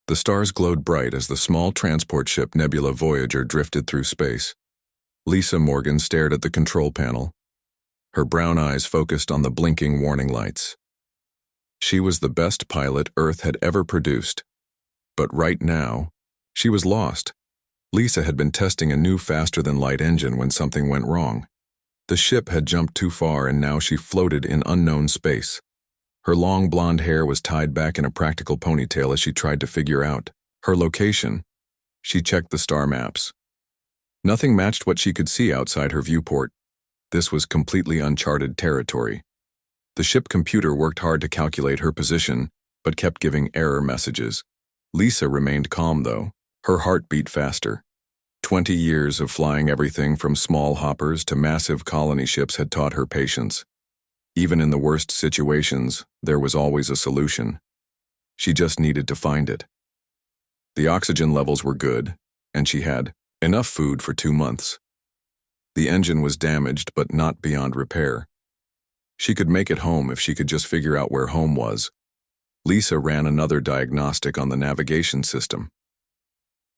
The stars glowed bright as the small transport ship Nebula Voyager drifted through space. Lisa Morgan stared at the control panel, her brown eyes focused on the blinking warning lights. She was the best pilot Earth had ever produced. But right now, she was lost. Lisa had been testing a new faster-than-light engine when something went wrong. The ship had jumped too far and now she floated in unknown space. Her long blonde hair was tied back in a practical ponytail as she tried to figure out her location. She checked the star maps. Nothing matched what she could see outside her viewport. This was completely uncharted territory. The ship computer worked hard to calculate her position, but kept giving error messages. Lisa remained calm, though. Her heart beat faster. 20 years of flying everything from small hoppers to massive colony ships had taught her patience. Even in the worst situations, there was always a solution. She just needed to find it. The oxygen levels were good, and she had enough food for 2 months. The engine was damaged, but not beyond repair. She could make it home if she could just figure out where home was. Lisa ran another diagnostic on the navigation system.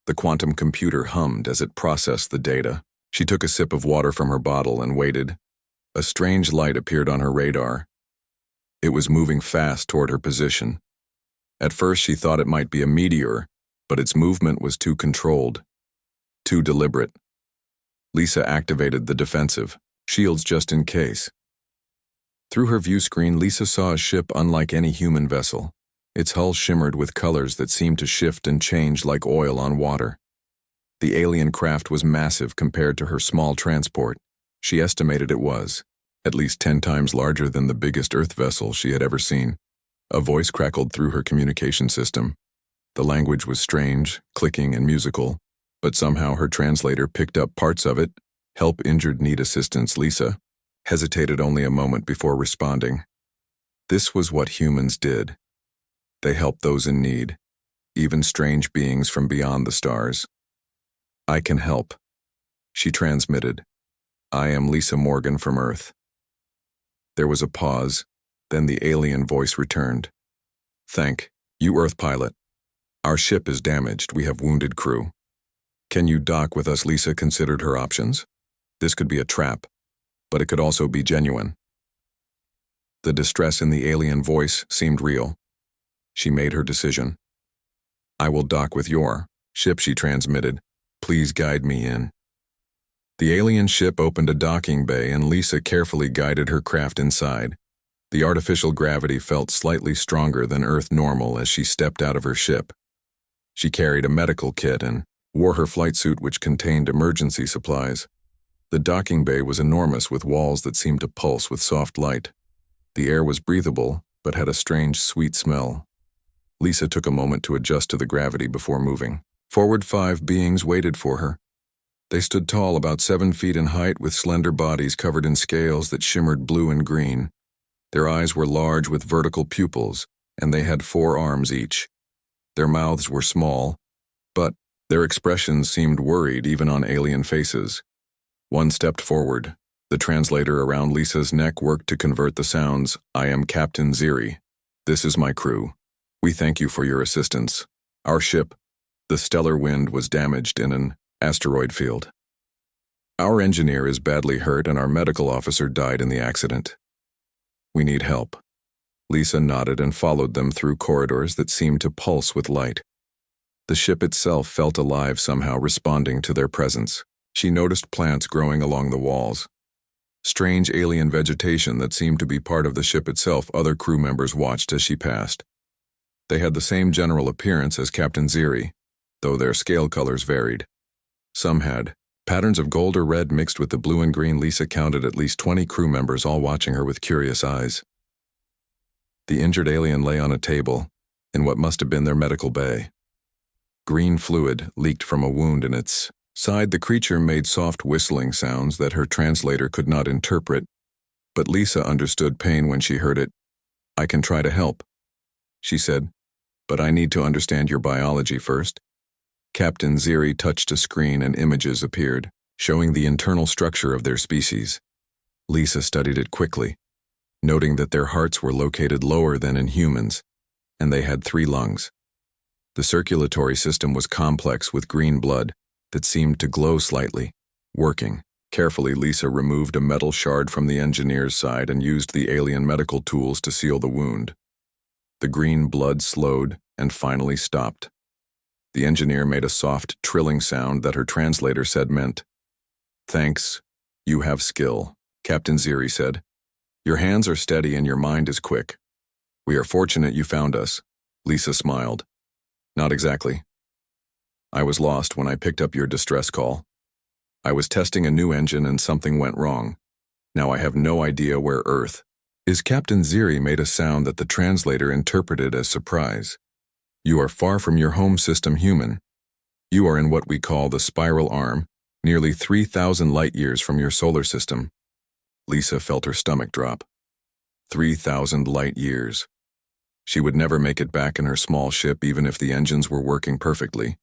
The quantum computer hummed as it processed the data. She took a sip of water from her bottle and waited. A strange light appeared on her radar. It was moving fast toward her position. At first she thought it might be a meteor, but its movement was too controlled, too deliberate. Lisa activated the defensive shields just in case. Through her view screen, Lisa saw a ship unlike any human vessel. Its hull shimmered with colors that seemed to shift and change like oil on water. The alien craft was massive compared to her small transport. She estimated it was at least 10 times larger than the biggest Earth vessel she had ever seen. A voice crackled through her communication system. The language was strange, clicking and musical, but somehow her translator picked up parts of it. Help, injured, need assistance. Lisa hesitated only a moment before responding. This was what humans did. They helped those in need, even strange beings from beyond the stars. I can help, she transmitted. I am Lisa Morgan from Earth. There was a pause, then the alien voice returned. Thank you, Earth pilot. Our ship is damaged. We have wounded crew. Can you dock with us? Lisa considered her options. This could be a trap, but it could also be genuine. The distress in the alien voice seemed real. She made her decision. I will dock with your ship, she transmitted. Please guide me in. The alien ship opened a docking bay and Lisa carefully guided her craft inside. The artificial gravity felt slightly stronger than Earth normal as she stepped out of her ship. She carried a medical kit and wore her flight suit, which contained emergency supplies. The docking bay was enormous with walls that seemed to pulse with soft light. The air was breathable, but had a strange, sweet smell. Lisa took a moment to adjust to the gravity before moving. Forward 5 beings waited for her. They stood tall, about 7 feet in height, with slender bodies covered in scales that shimmered blue and green. Their eyes were large with vertical pupils, and they had 4 arms each. Their mouths were small, but their expressions seemed worried even on alien faces. One stepped forward. The translator around Lisa's neck worked to convert the sounds. I am Captain Ziri. This is my crew. We thank you for your assistance. Our ship, the Stellar Wind, was damaged in an asteroid field. Our engineer is badly hurt and our medical officer died in the accident. We need help. Lisa nodded and followed them through corridors that seemed to pulse with light. The ship itself felt alive somehow, responding to their presence. She noticed plants growing along the walls. Strange alien vegetation that seemed to be part of the ship itself. Other crew members watched as she passed. They had the same general appearance as Captain Ziri, though their scale colors varied. Some had patterns of gold or red mixed with the blue and green. Lisa counted at least 20 crew members, all watching her with curious eyes. The injured alien lay on a table in what must have been their medical bay. Green fluid leaked from a wound in its side. The creature made soft whistling sounds that her translator could not interpret, but Lisa understood pain when she heard it. I can try to help, she said, but I need to understand your biology first. Captain Ziri touched a screen and images appeared, showing the internal structure of their species. Lisa studied it quickly, noting that their hearts were located lower than in humans, and they had 3 lungs. The circulatory system was complex with green blood that seemed to glow slightly. Working. Carefully, Lisa removed a metal shard from the engineer's side and used the alien medical tools to seal the wound. The green blood slowed and finally stopped. The engineer made a soft, trilling sound that her translator said meant, "Thanks, you have skill," Captain Ziri said. "Your hands are steady and your mind is quick. We are fortunate you found us." Lisa smiled. "Not exactly. I was lost when I picked up your distress call. I was testing a new engine and something went wrong. Now I have no idea where Earth is." Captain Ziri made a sound that the translator interpreted as surprise. "You are far from your home system, human. You are in what we call the spiral arm, nearly 3,000 light-years from your solar system." Lisa felt her stomach drop. 3,000 light-years. She would never make it back in her small ship even if the engines were working perfectly.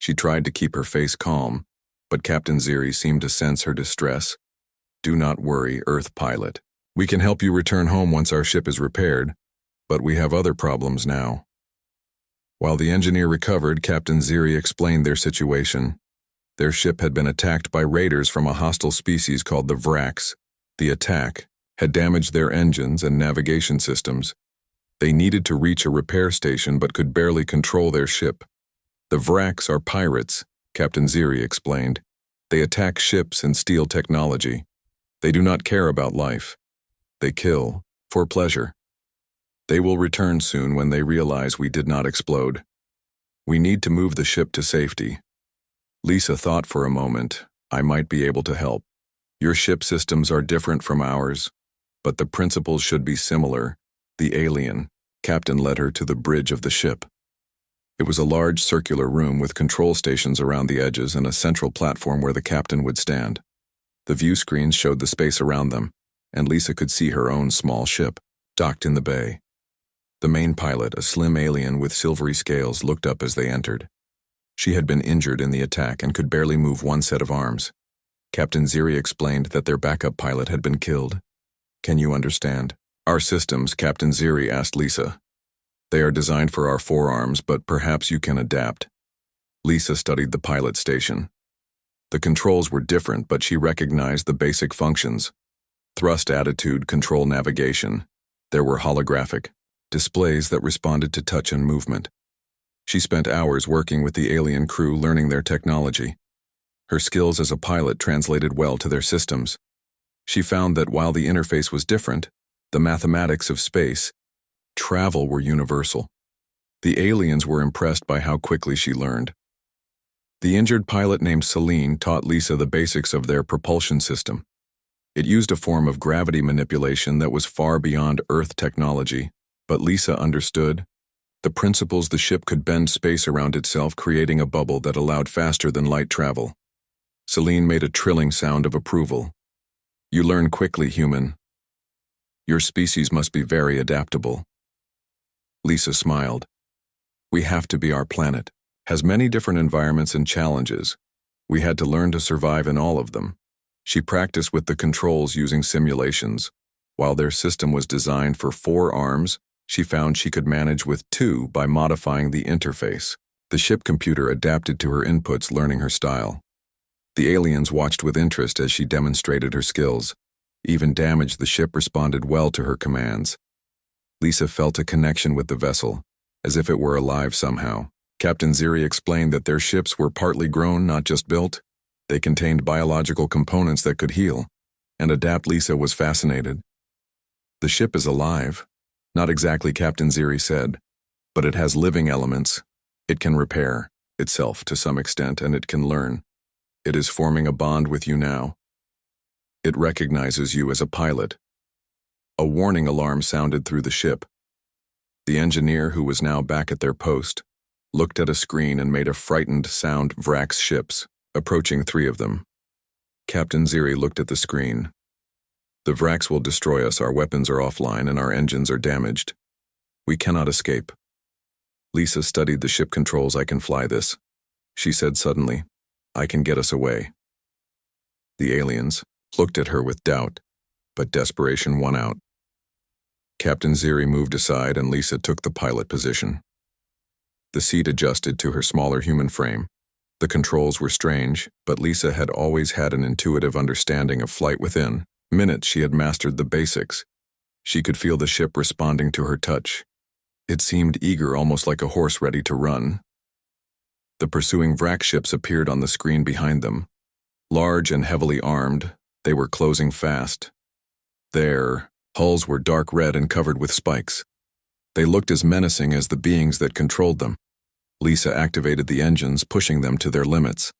She tried to keep her face calm, but Captain Ziri seemed to sense her distress. "Do not worry, Earth pilot. We can help you return home once our ship is repaired, but we have other problems now." While the engineer recovered, Captain Ziri explained their situation. Their ship had been attacked by raiders from a hostile species called the Vraks. The attack had damaged their engines and navigation systems. They needed to reach a repair station but could barely control their ship. "The Vraks are pirates," Captain Ziri explained. "They attack ships and steal technology. They do not care about life. They kill for pleasure. They will return soon when they realize we did not explode. We need to move the ship to safety." Lisa thought for a moment. "I might be able to help. Your ship systems are different from ours, but the principles should be similar." The alien captain led her to the bridge of the ship. It was a large circular room with control stations around the edges and a central platform where the captain would stand. The view screens showed the space around them, and Lisa could see her own small ship, docked in the bay. The main pilot, a slim alien with silvery scales, looked up as they entered. She had been injured in the attack and could barely move one set of arms. Captain Ziri explained that their backup pilot had been killed. "Can you understand our systems?" Captain Ziri asked Lisa. "They are designed for our forearms, but perhaps you can adapt." Lisa studied the pilot station. The controls were different, but she recognized the basic functions. Thrust, attitude, control, navigation. There were holographic displays that responded to touch and movement. She spent hours working with the alien crew learning their technology. Her skills as a pilot translated well to their systems. She found that while the interface was different, the mathematics of space travel were universal. The aliens were impressed by how quickly she learned. The injured pilot named Celine taught Lisa the basics of their propulsion system. It used a form of gravity manipulation that was far beyond Earth technology, but Lisa understood the principles. The ship could bend space around itself, creating a bubble that allowed faster than light travel. Celine made a trilling sound of approval. "You learn quickly, human. Your species must be very adaptable." Lisa smiled. "We have to be. Our planet has many different environments and challenges. We had to learn to survive in all of them." She practiced with the controls using simulations. While their system was designed for 4 arms, she found she could manage with 2 by modifying the interface. The ship computer adapted to her inputs, learning her style. The aliens watched with interest as she demonstrated her skills. Even damaged, the ship responded well to her commands. Lisa felt a connection with the vessel, as if it were alive somehow. Captain Ziri explained that their ships were partly grown, not just built. They contained biological components that could heal and adapt. Lisa was fascinated. "The ship is alive." "Not exactly," Captain Ziri said, "but it has living elements. It can repair itself to some extent, and it can learn. It is forming a bond with you now. It recognizes you as a pilot." A warning alarm sounded through the ship. The engineer, who was now back at their post, looked at a screen and made a frightened sound. "Vraks ships, approaching 3 of them." Captain Ziri looked at the screen. "The Vraks will destroy us. Our weapons are offline and our engines are damaged. We cannot escape." Lisa studied the ship controls. "I can fly this," she said suddenly. "I can get us away." The aliens looked at her with doubt, but desperation won out. Captain Ziri moved aside and Lisa took the pilot position. The seat adjusted to her smaller human frame. The controls were strange, but Lisa had always had an intuitive understanding of flight within. Minutes she had mastered the basics. She could feel the ship responding to her touch. It seemed eager, almost like a horse ready to run. The pursuing Vrak ships appeared on the screen behind them. Large and heavily armed, they were closing fast. Their hulls were dark red and covered with spikes. They looked as menacing as the beings that controlled them. Lisa activated the engines, pushing them to their limits.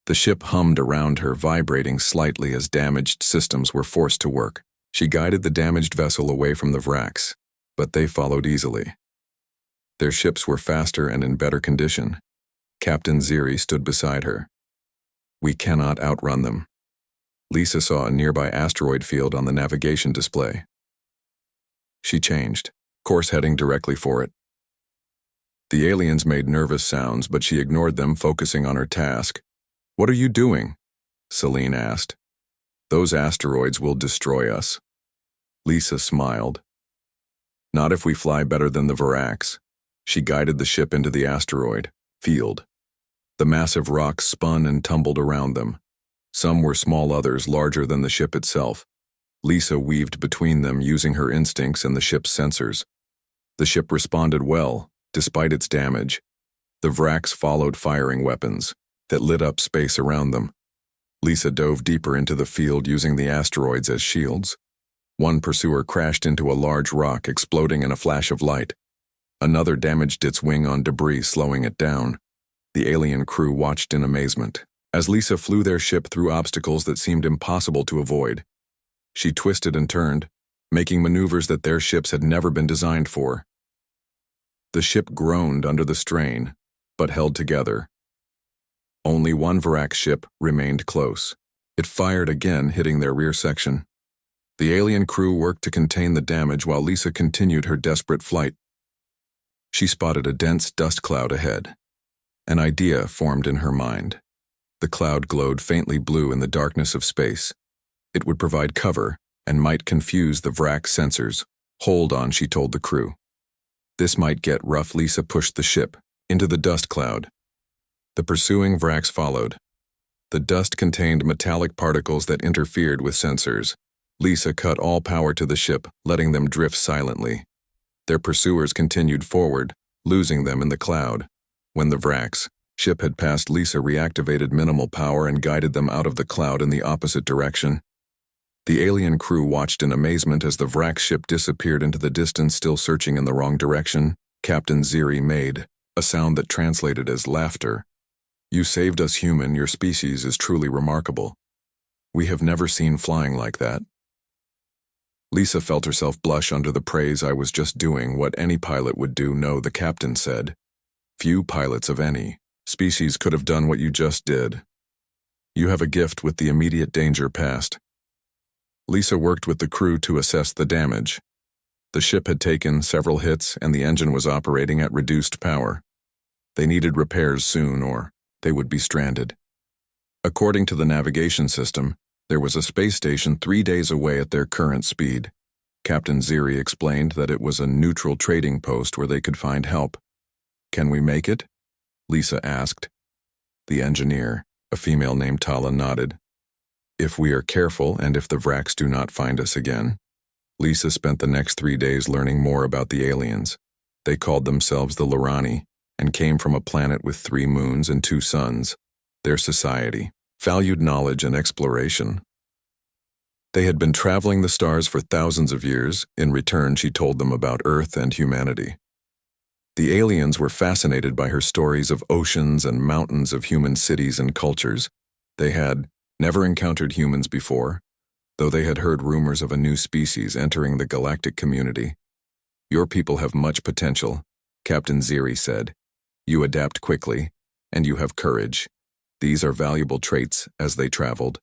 The ship hummed around her, vibrating slightly as damaged systems were forced to work. She guided the damaged vessel away from the Vraks, but they followed easily. Their ships were faster and in better condition. Captain Ziri stood beside her. "We cannot outrun them." Lisa saw a nearby asteroid field on the navigation display. She changed, course heading directly for it. The aliens made nervous sounds, but she ignored them, focusing on her task. "What are you doing?" Celine asked. "Those asteroids will destroy us." Lisa smiled. "Not if we fly better than the Vraks." She guided the ship into the asteroid field. The massive rocks spun and tumbled around them. Some were small, others larger than the ship itself. Lisa weaved between them, using her instincts and the ship's sensors. The ship responded well, despite its damage. The Vraks followed, firing weapons that lit up space around them. Lisa dove deeper into the field, using the asteroids as shields. One pursuer crashed into a large rock, exploding in a flash of light. Another damaged its wing on debris, slowing it down. The alien crew watched in amazement as Lisa flew their ship through obstacles that seemed impossible to avoid. She twisted and turned, making maneuvers that their ships had never been designed for. The ship groaned under the strain, but held together. Only one Vrak ship remained close. It fired again, hitting their rear section. The alien crew worked to contain the damage while Lisa continued her desperate flight. She spotted a dense dust cloud ahead. An idea formed in her mind. The cloud glowed faintly blue in the darkness of space. It would provide cover and might confuse the Vrak sensors. "Hold on," she told the crew. "This might get rough." Lisa pushed the ship into the dust cloud. The pursuing Vraks followed. The dust contained metallic particles that interfered with sensors. Lisa cut all power to the ship, letting them drift silently. Their pursuers continued forward, losing them in the cloud. When the Vraks ship had passed, Lisa reactivated minimal power and guided them out of the cloud in the opposite direction. The alien crew watched in amazement as the Vrak ship disappeared into the distance, still searching in the wrong direction. Captain Ziri made a sound that translated as laughter. "You saved us, human. Your species is truly remarkable. We have never seen flying like that." Lisa felt herself blush under the praise. "I was just doing what any pilot would do." "No," the captain said. "Few pilots of any species could have done what you just did. You have a gift with the immediate danger past." Lisa worked with the crew to assess the damage. The ship had taken several hits and the engine was operating at reduced power. They needed repairs soon or they would be stranded. According to the navigation system, there was a space station 3 days away at their current speed. Captain Ziri explained that it was a neutral trading post where they could find help. "Can we make it?" Lisa asked. The engineer, a female named Tala, nodded. "If we are careful and if the Vraks do not find us again." Lisa spent the next 3 days learning more about the aliens. They called themselves the Lorani and came from a planet with 3 moons and 2 suns. Their society valued knowledge and exploration. They had been traveling the stars for thousands of years. In return, she told them about Earth and humanity. The aliens were fascinated by her stories of oceans and mountains, of human cities and cultures. They had never encountered humans before, though they had heard rumors of a new species entering the galactic community. "Your people have much potential," Captain Ziri said. "You adapt quickly, and you have courage. These are valuable traits." As they traveled,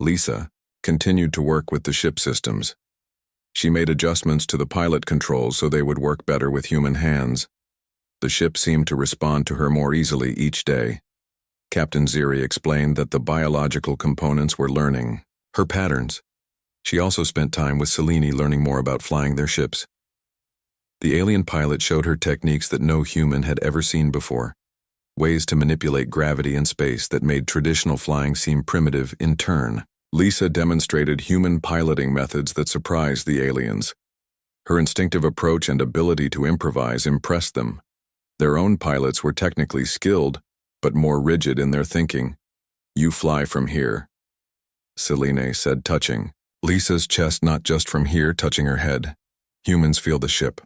Lisa continued to work with the ship systems. She made adjustments to the pilot controls so they would work better with human hands. The ship seemed to respond to her more easily each day. Captain Ziri explained that the biological components were learning her patterns. She also spent time with Selene learning more about flying their ships. The alien pilot showed her techniques that no human had ever seen before, ways to manipulate gravity and space that made traditional flying seem primitive in turn. Lisa demonstrated human piloting methods that surprised the aliens. Her instinctive approach and ability to improvise impressed them. Their own pilots were technically skilled, but more rigid in their thinking. "You fly from here," Selene said, touching Lisa's chest, not just from here, touching her head. "Humans feel the ship."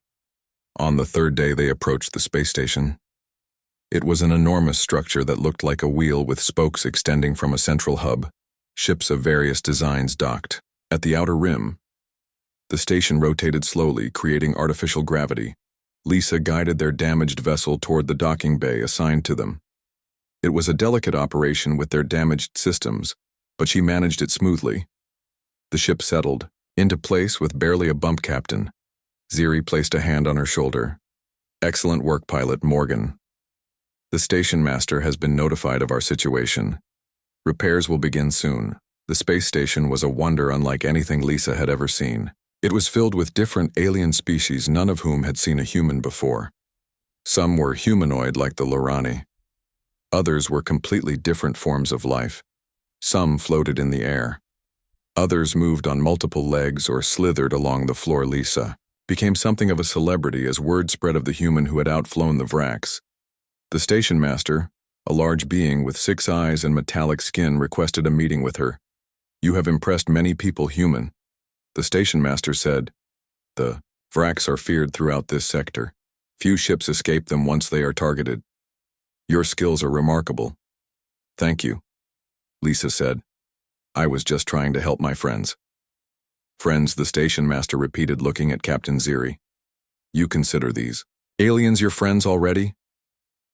On the third day, they approached the space station. It was an enormous structure that looked like a wheel with spokes extending from a central hub. Ships of various designs docked. At the outer rim, the station rotated slowly, creating artificial gravity. Lisa guided their damaged vessel toward the docking bay assigned to them. It was a delicate operation with their damaged systems, but she managed it smoothly. The ship settled into place with barely a bump. Captain Ziri placed a hand on her shoulder. "Excellent work, Pilot Morgan. The station master has been notified of our situation. Repairs will begin soon." The space station was a wonder unlike anything Lisa had ever seen. It was filled with different alien species, none of whom had seen a human before. Some were humanoid like the Lorani. Others were completely different forms of life. Some floated in the air. Others moved on multiple legs or slithered along the floor. Lisa became something of a celebrity as word spread of the human who had outflown the Vraks. The station master, a large being with 6 eyes and metallic skin, requested a meeting with her. "You have impressed many people, human," the station master said. "The Vraks are feared throughout this sector. Few ships escape them once they are targeted. Your skills are remarkable." "Thank you," Lisa said. "I was just trying to help my friends." "Friends," the station master repeated, looking at Captain Ziri. "You consider these aliens your friends already?"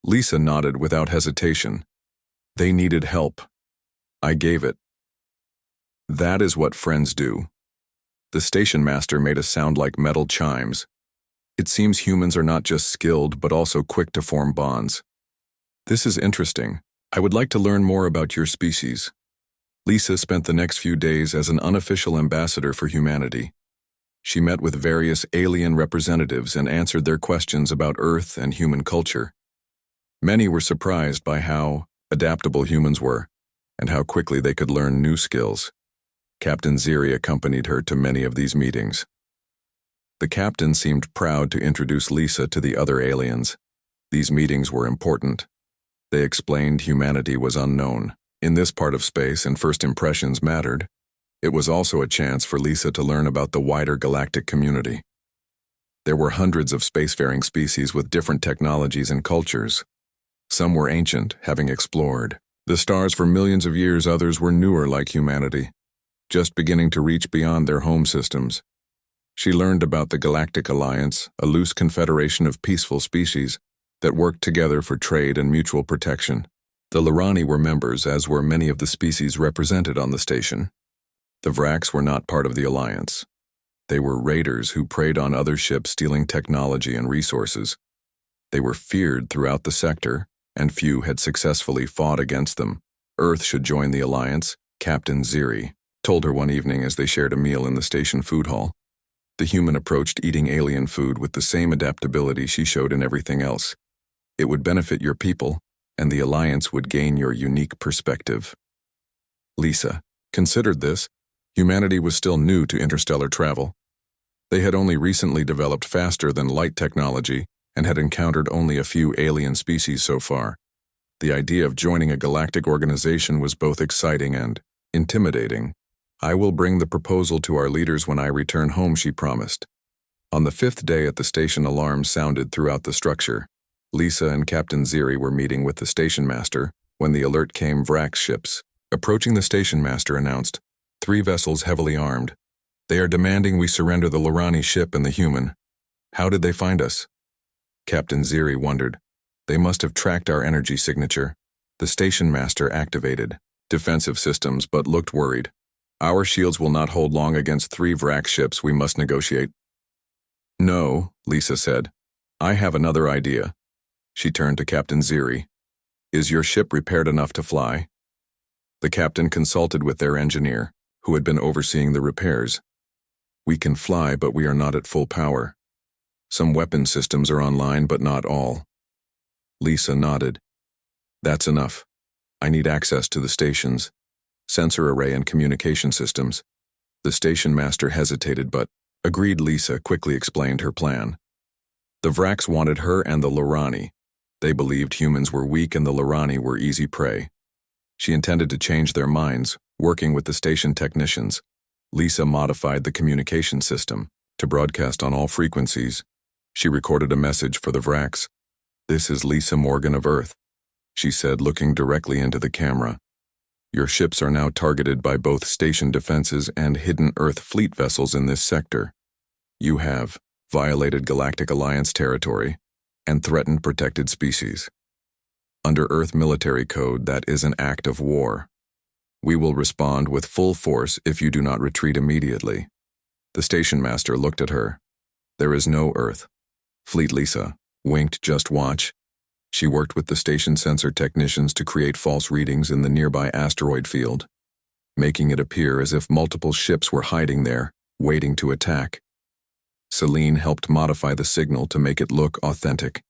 Lisa nodded without hesitation. "They needed help. I gave it." "That is what friends do." The station master made a sound like metal chimes. "It seems humans are not just skilled, but also quick to form bonds. This is interesting. I would like to learn more about your species." Lisa spent the next few days as an unofficial ambassador for humanity. She met with various alien representatives and answered their questions about Earth and human culture. Many were surprised by how adaptable humans were and how quickly they could learn new skills. Captain Ziri accompanied her to many of these meetings. The captain seemed proud to introduce Lisa to the other aliens. These meetings were important. They explained humanity was unknown in this part of space and first impressions mattered. It was also a chance for Lisa to learn about the wider galactic community. There were hundreds of spacefaring species with different technologies and cultures. Some were ancient, having explored the stars for millions of years. Others were newer, like humanity, just beginning to reach beyond their home systems. She learned about the Galactic Alliance, a loose confederation of peaceful species that worked together for trade and mutual protection. The Lorani were members, as were many of the species represented on the station. The Vraks were not part of the Alliance. They were raiders who preyed on other ships, stealing technology and resources. They were feared throughout the sector, and few had successfully fought against them. Earth should join the Alliance, Captain Ziri told her one evening as they shared a meal in the station food hall. The human approached eating alien food with the same adaptability she showed in everything else. "It would benefit your people, and the Alliance would gain your unique perspective." Lisa considered this. Humanity was still new to interstellar travel. They had only recently developed faster than light technology and had encountered only a few alien species so far. The idea of joining a galactic organization was both exciting and intimidating. "I will bring the proposal to our leaders when I return home," she promised. On the 5th day at the station, alarms sounded throughout the structure. Lisa and Captain Ziri were meeting with the station master when the alert came. Vrak ships. Approaching, the station master announced, 3 vessels heavily armed. They are demanding we surrender the Lorani ship and the human. How did they find us? Captain Ziri wondered. They must have tracked our energy signature. The station master activated defensive systems but looked worried. Our shields will not hold long against 3 Vrak ships. We must negotiate. No, Lisa said. I have another idea. She turned to Captain Ziri. Is your ship repaired enough to fly? The captain consulted with their engineer, who had been overseeing the repairs. We can fly, but we are not at full power. Some weapon systems are online, but not all. Lisa nodded. That's enough. I need access to the stations, sensor array and communication systems. The station master hesitated but agreed. Lisa quickly explained her plan. The Vrax wanted her and the Lorani. They believed humans were weak and the Lorani were easy prey. She intended to change their minds, working with the station technicians. Lisa modified the communication system to broadcast on all frequencies. She recorded a message for the Vrax. "This is Lisa Morgan of Earth," she said, looking directly into the camera. "Your ships are now targeted by both station defenses and hidden Earth fleet vessels in this sector. You have violated Galactic Alliance territory and threatened protected species. Under Earth military code, that is an act of war. We will respond with full force if you do not retreat immediately." The station master looked at her. "There is no Earth fleet." Lisa winked. "Just watch." She worked with the station sensor technicians to create false readings in the nearby asteroid field, making it appear as if multiple ships were hiding there, waiting to attack. Celine helped modify the signal to make it look authentic.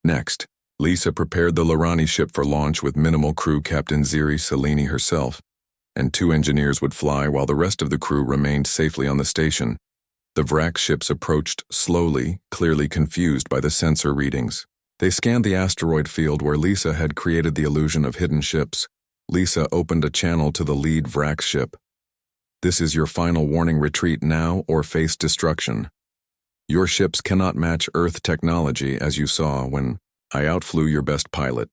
Next, Lisa prepared the Lorani ship for launch with minimal crew. Captain Ziri Selini herself, and 2 engineers would fly while the rest of the crew remained safely on the station. The Vrax ships approached slowly, clearly confused by the sensor readings. They scanned the asteroid field where Lisa had created the illusion of hidden ships. Lisa opened a channel to the lead Vrax ship. "This is your final warning. Retreat now or face destruction. Your ships cannot match Earth technology, as you saw when I outflew your best pilot."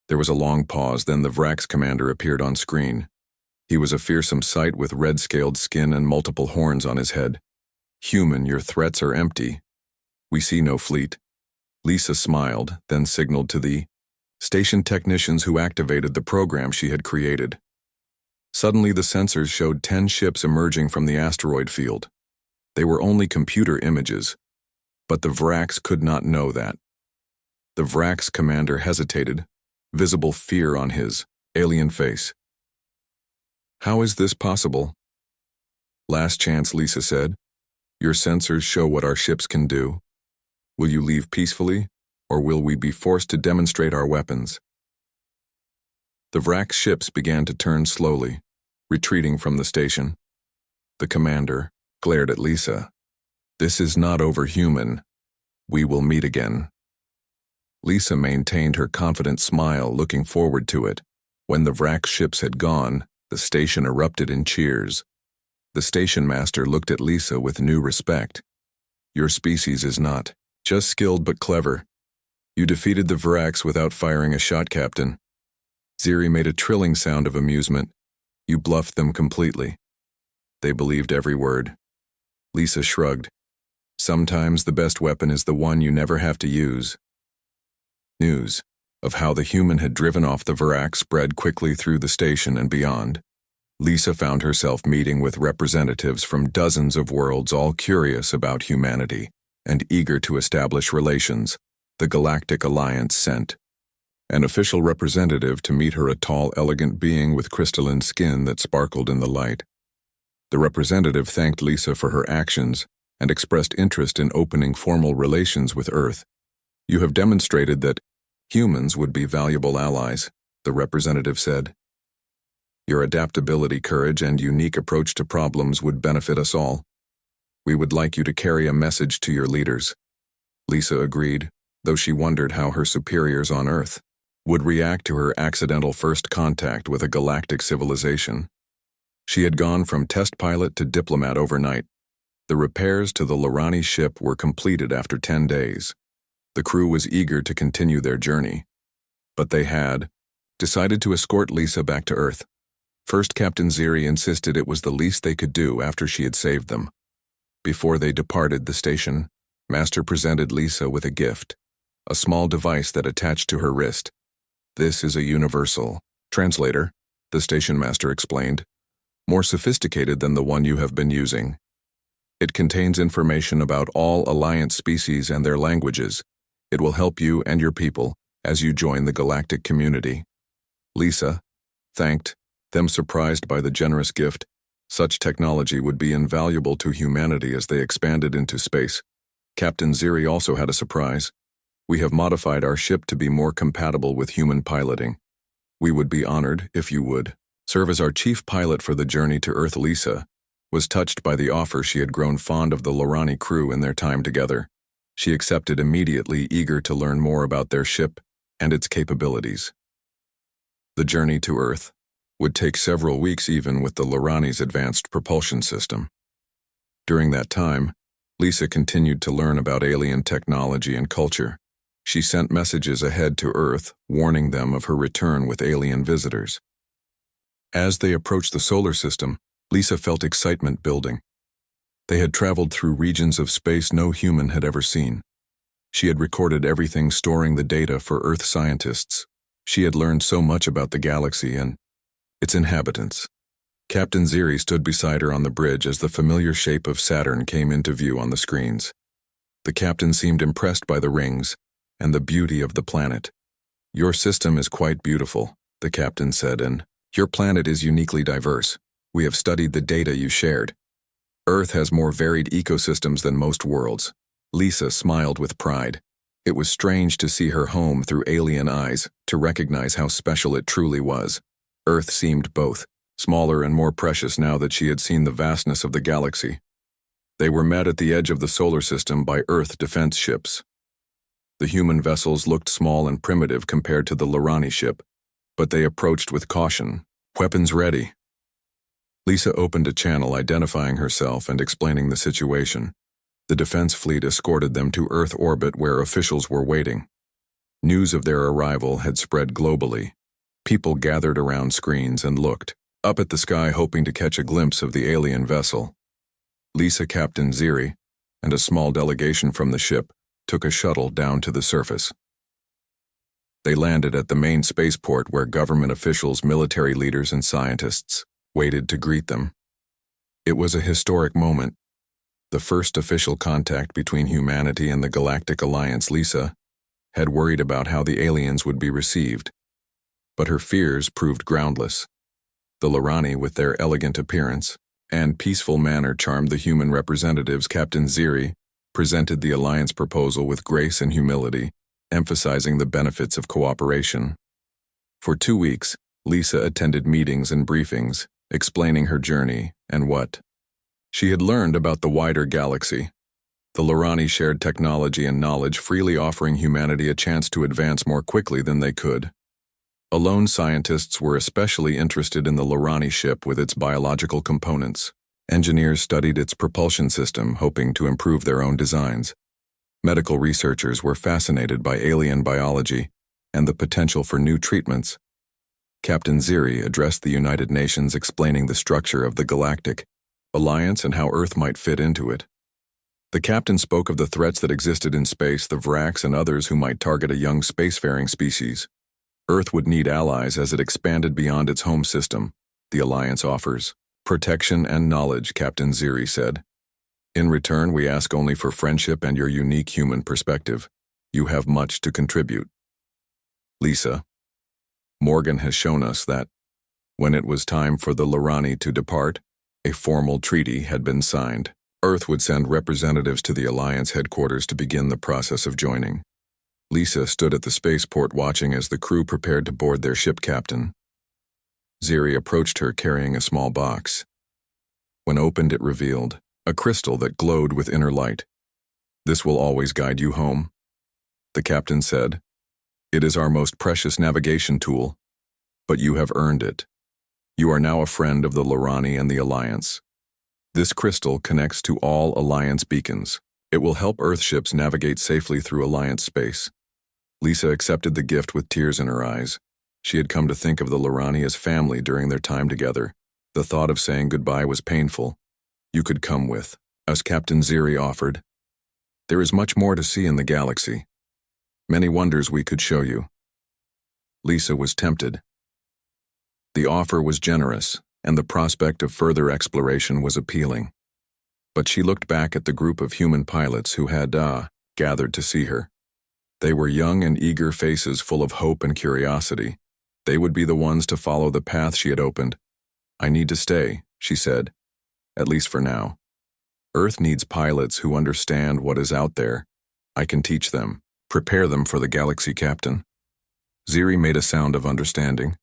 There was a long pause, then the Vrax commander appeared on screen. He was a fearsome sight with red-scaled skin and multiple horns on his head. "Human, your threats are empty. We see no fleet." Lisa smiled, then signaled to the station technicians who activated the program she had created. Suddenly the sensors showed 10 ships emerging from the asteroid field. They were only computer images, but the Vrax could not know that. The Vrax commander hesitated, visible fear on his alien face. "How is this possible?" "Last chance," Lisa said. "Your sensors show what our ships can do. Will you leave peacefully, or will we be forced to demonstrate our weapons?" The Vrax ships began to turn slowly, retreating from the station. The commander glared at Lisa. "This is not over, human. We will meet again." Lisa maintained her confident smile, looking forward to it. When the Vrax ships had gone, the station erupted in cheers. The station master looked at Lisa with new respect. "Your species is not just skilled but clever. You defeated the Vrax without firing a shot, Captain." Ziri made a trilling sound of amusement. "You bluffed them completely." They believed every word. Lisa shrugged. "Sometimes the best weapon is the one you never have to use." News of how the human had driven off the Vrax spread quickly through the station and beyond. Lisa found herself meeting with representatives from dozens of worlds, all curious about humanity and eager to establish relations. The Galactic Alliance sent an official representative to meet her, a tall, elegant being with crystalline skin that sparkled in the light. The representative thanked Lisa for her actions and expressed interest in opening formal relations with Earth. "You have demonstrated that humans would be valuable allies," the representative said. "Your adaptability, courage, and unique approach to problems would benefit us all. We would like you to carry a message to your leaders." Lisa agreed, though she wondered how her superiors on Earth would react to her accidental first contact with a galactic civilization. She had gone from test pilot to diplomat overnight. The repairs to the Lorani ship were completed after 10 days. The crew was eager to continue their journey, but they had decided to escort Lisa back to Earth. First, Captain Ziri insisted it was the least they could do after she had saved them. Before they departed the station, Master presented Lisa with a gift, a small device that attached to her wrist. "This is a universal translator," the station master explained, "more sophisticated than the one you have been using. It contains information about all Alliance species and their languages. It will help you and your people as you join the galactic community." Lisa thanked them, surprised by the generous gift. Such technology would be invaluable to humanity as they expanded into space. Captain Ziri also had a surprise. We have modified our ship to be more compatible with human piloting. We would be honored if you would serve as our chief pilot for the journey to Earth. Lisa was touched by the offer. She had grown fond of the Lorani crew in their time together. She accepted immediately, eager to learn more about their ship and its capabilities. The journey to Earth would take several weeks even with the Lorani's advanced propulsion system. During that time, Lisa continued to learn about alien technology and culture. She sent messages ahead to Earth, warning them of her return with alien visitors. As they approached the solar system, Lisa felt excitement building. They had traveled through regions of space no human had ever seen. She had recorded everything, storing the data for Earth scientists. She had learned so much about the galaxy and its inhabitants. Captain Ziri stood beside her on the bridge as the familiar shape of Saturn came into view on the screens. The captain seemed impressed by the rings and the beauty of the planet. "Your system is quite beautiful," the captain said, "and your planet is uniquely diverse. We have studied the data you shared. Earth has more varied ecosystems than most worlds." Lisa smiled with pride. It was strange to see her home through alien eyes, to recognize how special it truly was. Earth seemed both smaller and more precious now that she had seen the vastness of the galaxy. They were met at the edge of the solar system by Earth defense ships. The human vessels looked small and primitive compared to the Lorani ship, but they approached with caution, weapons ready. Lisa opened a channel, identifying herself and explaining the situation. The defense fleet escorted them to Earth orbit where officials were waiting. News of their arrival had spread globally. People gathered around screens and looked up at the sky, hoping to catch a glimpse of the alien vessel. Lisa, Captain Ziri, and a small delegation from the ship took a shuttle down to the surface. They landed at the main spaceport where government officials, military leaders, and scientists waited to greet them. It was a historic moment, the first official contact between humanity and the Galactic Alliance. Lisa had worried about how the aliens would be received, but her fears proved groundless. The Lorani, with their elegant appearance and peaceful manner, charmed the human representatives. Captain Ziri presented the Alliance proposal with grace and humility, emphasizing the benefits of cooperation. For 2 weeks, Lisa attended meetings and briefings, explaining her journey and what she had learned about the wider galaxy. The Lorani shared technology and knowledge, freely offering humanity a chance to advance more quickly than they could. Alone, scientists were especially interested in the Lorani ship with its biological components. Engineers studied its propulsion system, hoping to improve their own designs. Medical researchers were fascinated by alien biology and the potential for new treatments. Captain Ziri addressed the United Nations, explaining the structure of the Galactic Alliance and how Earth might fit into it. The captain spoke of the threats that existed in space, the Vraks and others who might target a young spacefaring species. Earth would need allies as it expanded beyond its home system. The Alliance offers protection and knowledge, Captain Ziri said. In return, we ask only for friendship and your unique human perspective. You have much to contribute. Lisa, Morgan has shown us that, when it was time for the Lorani to depart, a formal treaty had been signed. Earth would send representatives to the Alliance headquarters to begin the process of joining. Lisa stood at the spaceport watching as the crew prepared to board their ship. Captain Ziri approached her carrying a small box. When opened, it revealed a crystal that glowed with inner light. "This will always guide you home," the captain said. "It is our most precious navigation tool, but you have earned it. You are now a friend of the Lorani and the Alliance. This crystal connects to all Alliance beacons. It will help Earth ships navigate safely through Alliance space." Lisa accepted the gift with tears in her eyes. She had come to think of the Lorani as family during their time together. The thought of saying goodbye was painful. "You could come with us," Captain Ziri offered. "There is much more to see in the galaxy. Many wonders we could show you." Lisa was tempted. The offer was generous, and the prospect of further exploration was appealing. But she looked back at the group of human pilots who had gathered to see her. They were young and eager faces full of hope and curiosity. They would be the ones to follow the path she had opened. "I need to stay," she said, "at least for now." Earth needs pilots who understand what is out there. I can teach them. Prepare them for the galaxy, Captain. Ziri made a sound of understanding.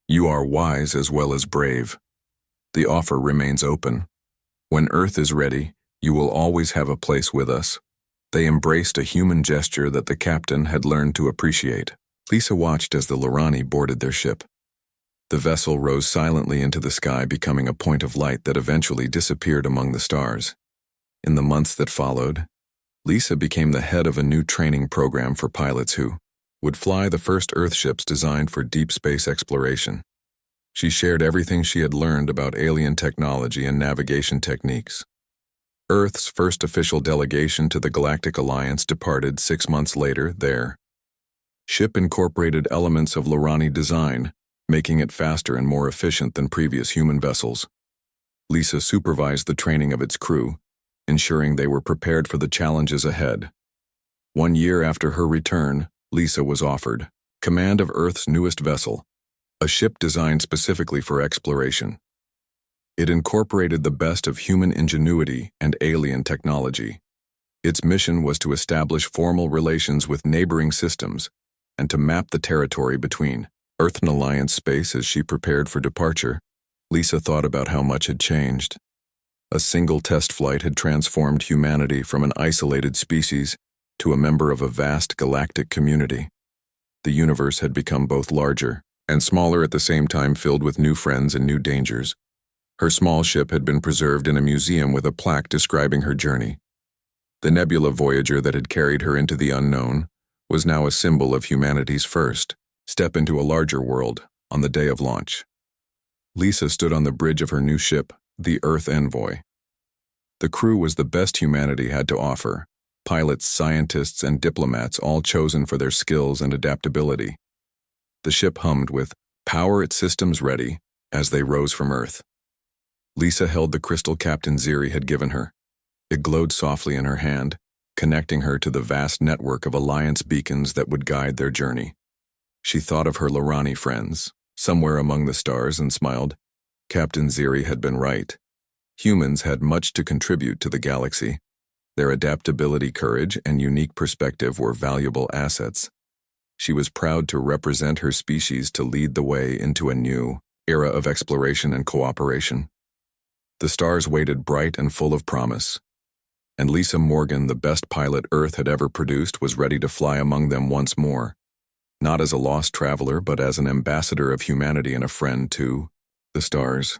You are wise as well as brave. The offer remains open. When Earth is ready, you will always have a place with us. They embraced a human gesture that the captain had learned to appreciate. Lisa watched as the Lorani boarded their ship. The vessel rose silently into the sky, becoming a point of light that eventually disappeared among the stars. In the months that followed, Lisa became the head of a new training program for pilots who would fly the first Earth ships designed for deep space exploration. She shared everything she had learned about alien technology and navigation techniques. Earth's first official delegation to the Galactic Alliance departed 6 months later. Their ship incorporated elements of Lorani design, making it faster and more efficient than previous human vessels. Lisa supervised the training of its crew, ensuring they were prepared for the challenges ahead. 1 year after her return, Lisa was offered command of Earth's newest vessel, a ship designed specifically for exploration. It incorporated the best of human ingenuity and alien technology. Its mission was to establish formal relations with neighboring systems and to map the territory between Earth and Alliance space. As she prepared for departure, Lisa thought about how much had changed. A single test flight had transformed humanity from an isolated species to a member of a vast galactic community. The universe had become both larger and smaller at the same time, filled with new friends and new dangers. Her small ship had been preserved in a museum with a plaque describing her journey. The Nebula Voyager that had carried her into the unknown was now a symbol of humanity's first step into a larger world. On the day of launch, Lisa stood on the bridge of her new ship, the Earth Envoy. The crew was the best humanity had to offer: pilots, scientists, and diplomats, all chosen for their skills and adaptability. The ship hummed with power its systems ready as they rose from Earth. Lisa held the crystal Captain Ziri had given her. It glowed softly in her hand, connecting her to the vast network of Alliance beacons that would guide their journey. She thought of her Lorani friends, somewhere among the stars, and smiled. Captain Ziri had been right. Humans had much to contribute to the galaxy. Their adaptability, courage, and unique perspective were valuable assets. She was proud to represent her species to lead the way into a new era of exploration and cooperation. The stars waited bright and full of promise, and Lisa Morgan, the best pilot Earth had ever produced, was ready to fly among them once more, not as a lost traveler but as an ambassador of humanity and a friend to the stars.